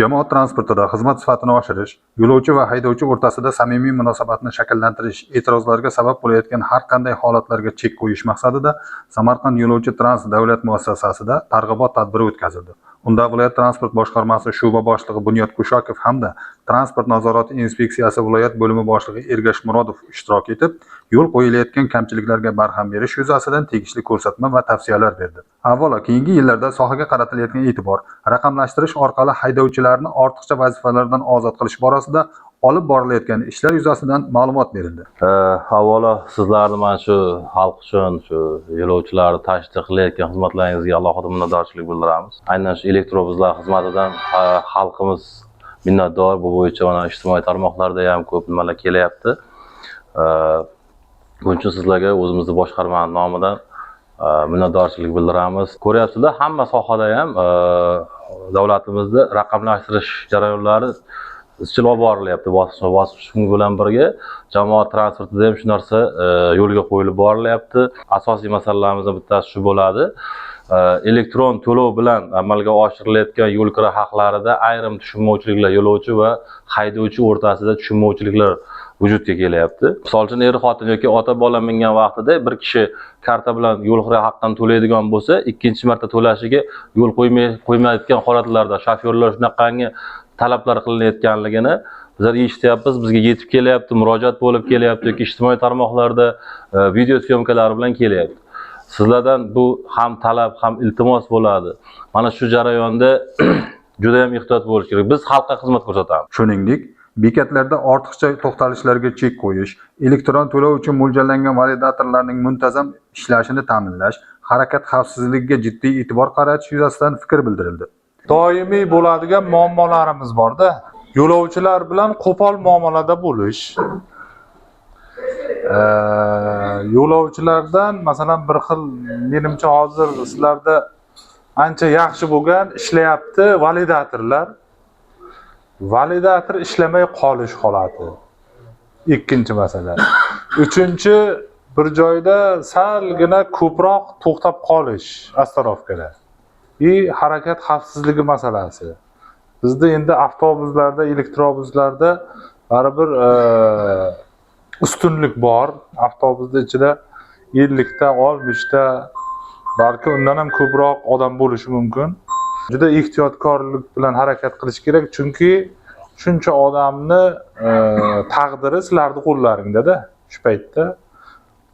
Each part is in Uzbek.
Jamoat transportida xizmat sifatini oshirish, yo'lovchi va haydovchi o'rtasida samimiy munosabatni shakllantirish, e'tirozlarga sabab bo'layotgan har qanday holatlarga chek qo'yish maqsadida Samarqand yo'lovchi trans davlat muassasasida targ'ibot tadbiri o'tkazildi. Unda viloyat transport boshqarmasi shu'ba boshlig'i Bunyod Kushakov hamda transport nazorati inspeksiyasi viloyat bo'limi boshlig'i Ergash Murodov ishtirok etib, yo'l qo'yilayotgan kamchiliklarga barham berish yuzasidan tegishli ko'rsatma va tavsiyalar berdi. Avvalo, keyingi yillarda sohaga qaratilayotgan e'tibor, raqamlashtirish orqali haydovchilarni ortiqcha vazifalardan ozod qilish borasida olib borilayotgan ishlar yuzasidan ma'lumot berildi. Avvalo sizlarni mana shu xalq uchun, shu yo'lovchilarni tashkil qilayotgan xizmatlaringizga alohida minnatdorchilik bildiramiz. Aynan shu elektrobuslar xizmatidan xalqimiz minnatdor. Bu bo'yicha mana ijtimoiy tarmoqlarda ham ko'p nimalar kelyapti. Buning uchun sizlarga o'zimizning boshqarmaning nomidan minnatdorchilik bildiramiz. Ko'ryapsizlar, hamma sohada ham davlatimizda raqamlashtirish jarayonlari izchil olib borilyapti. Bosqich bilan birga jamoat transportida ham shu narsa yo'lga qo'yilib borilyapti. Asosiy masalalarimizdin bittasi shu bo'ladi. Elektron to'lov bilan amalga oshirilayotgan yo'l kira haqlarida ayrim tushunmovchiliklar, yo'lovchi va haydovchi o'rtasida tushunmovchiliklar vujudga kelyapti. Misol uchun er-xotin yoki ota-bola mingan vaqtida bir kishi karta bilan yo'l kira haqqini to'laydigan bo'lsa, ikkinchi marta to'lashiga yo'l qo'ymayotgan holatlarda shofyorlar shunaqangi talablar qilinayotganligini bizlar eshityapmiz, bizga yetib kelyapti, murojaat bo'lib kelyapti yoki ijtimoiy tarmoqlarda video syomkalar bilan kelyapti. Sizlardan bu ham talab, ham iltimos bo'ladi. Mana shu jarayonda juda ham ehtiyot bo'lish kerak. Biz xalqqa xizmat ko'rsatamiz. Shuningdek, bekatlarda ortiqcha to'xtalishlarga chek qo'yish, elektron to'lov uchun mo'ljallangan validatorlarning muntazam ishlashini ta'minlash, harakat xavfsizligiga jiddiy e'tibor qaratish yuzasidan fikr bildirildi. Doimiy bo'ladigan muammolarimiz bor-da. Yo'lovchilar bilan qo'pol muomalada bo'lish. Yo'lovchilardan masalan bir xil, menimcha hozir sizlarda ancha yaxshi bo'lgan ishlayapti validatorlar. Validator ishlamay qolish holati. Ikkinchi masala. Uchinchi, bir joyda salgina ko'proq to'xtab qolish astarovkada. Harakat xavfsizligi masalasi. Bizda endi avtobuslarda, elektrobuslarda baribir ustunlik bor. Avtobusda ichida 50 ta, 60 ta, balki undan ham ko'proq odam bo'lishi mumkin. Juda ehtiyotkorlik bilan harakat qilish kerak, chunki shuncha odamni taqdiri sizlarning qo'llaringda-da shu paytda.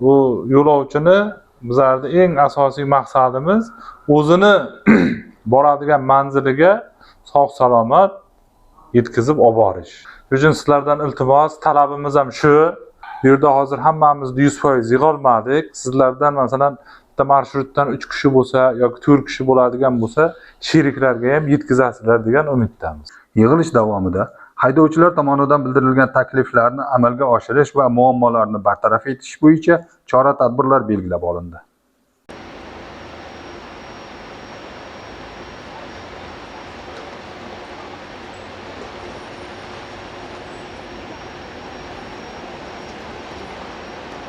Bu yo'lovchini bizlarning eng asosiy maqsadimiz o'zini boradigan manziliga sog'-salomat yetkazib olib borish. Shuning uchun sizlardan iltimos, talabimiz ham shu. Bu yerda hozir hammamiz 100% yig'olmadik. Sizlardan masalan bitta marshrutdan 3 kishi bo'lsa yoki 4 kishi bo'ladigan bo'lsa, sheriklarga ham yetkazasizlar degan umiddamiz. Yig'ilish davomida haydovchilar tomonidan bildirilgan takliflarni amalga oshirish va muammolarni bartaraf etish bo'yicha chora-tadbirlar belgilab olindi.